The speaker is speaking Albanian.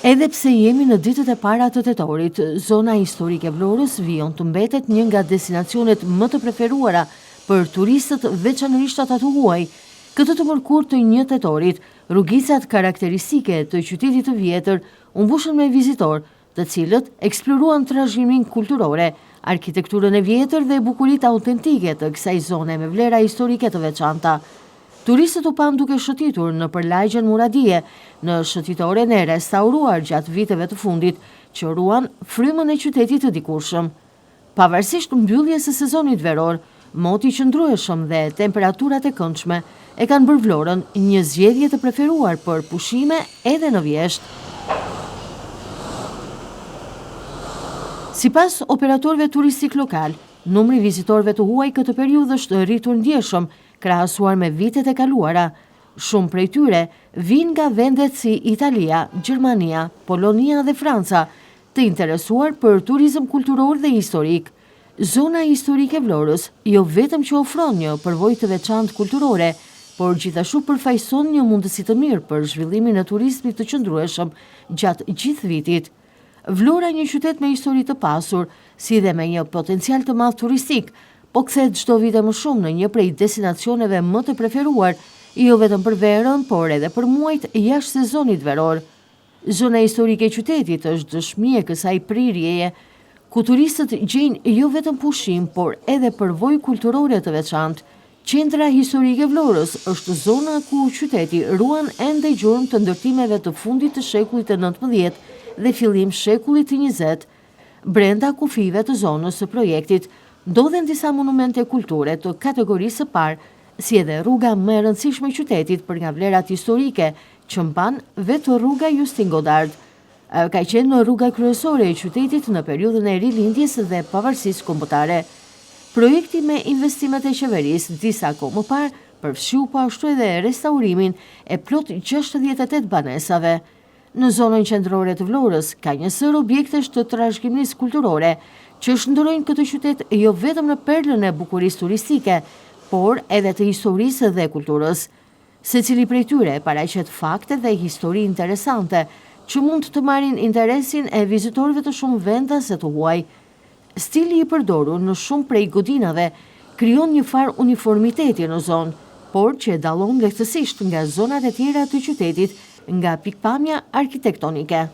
Edhe pse jemi në ditët e para të tetorit, zona historike Vlorës vijon të mbetet një nga destinacionet më të preferuara për turistët veçanërisht ata të huaj. Këtë të mërkurë të 1 tetorit, rrugicat karakteristike të qytetit të vjetër u mbushën me vizitor, të cilët eksploruan trashëgiminë kulturore, arkitekturën e vjetër dhe bukuritë autentike të kësaj zone me vlera historike të veçanta. Turistët u pan duke shëtitur në përlagjen Muradije, në shëtitoren e restauruar gjatë viteve të fundit, që ruan frymën e qytetit të dikurshëm. Pavarësisht mbylljes së sezonit veror, moti qëndrueshëm dhe temperaturat e këndshme e kanë bërë Vlorën një zgjedhje të preferuar për pushime edhe në vjesht. Sipas operatorëve turistik lokal, numri vizitorëve të huaj këtë periudhë është rritur ndjeshëm, krahasuar me vitet e kaluara. Shumë prej tyre vijnë nga vendet si Italia, Gjermania, Polonia dhe Franca, të interesuar për turizëm kulturor dhe historik. Zona historike e Vlorës jo vetëm që ofron një përvojë të veçantë kulturore, por gjithashtu përfaqëson një mundësi të mirë për zhvillimin e turizmit të qëndrueshëm gjatë gjithë vitit. Vlora, një qytet me histori të pasur, si dhe me një potencial të madh turistik, po kthehet çdo vit më shumë në një prej destinacioneve më të preferuar, jo vetëm për verën, por edhe për muajt jashtë sezonit veror. Zona historike e qytetit është dëshmi e kësaj prirjeje, ku turistët gjejnë jo vetëm pushim, por edhe përvojë kulturore të veçantë. Qendra historike e Vlorës është zona ku qyteti ruan ende gjurmë të ndërtimeve të fundit të shekullit të 19 dhe fillim shekullit të 20. Brenda kufive të zonës së projektit ndodhen disa monumente kulture të kategorisë së parë, si edhe rruga më e rëndësishme e qytetit për nga vlerat historike, që mban vetë rruga Justin Godard. Ajo ka qenë në rruga kryesore e qytetit në periudhën e rilindjes dhe pavarësisë kombëtare. Projekti me investimet e qeverisë disa kohë më parë përfshiu po ashtu edhe restaurimin e plot 68 banesave. Në zonën qendrore të Vlorës ka një sër objektesh të trashëgimisë kulturore, që shndërrojnë këtë qytet jo vetëm në perlën e bukurisë turistike, por edhe të historisë dhe kulturës. Secili prej tyre paraqet fakte dhe histori interesante, që mund të marrin interesin e vizitorëve të shumë vendase të huaj. Stili i përdorur në shumë prej godinave krijon një farë uniformiteti në zonë, por që dallon lehtësisht nga zonat e tjera të qytetit nga pikpamja arkitektonike.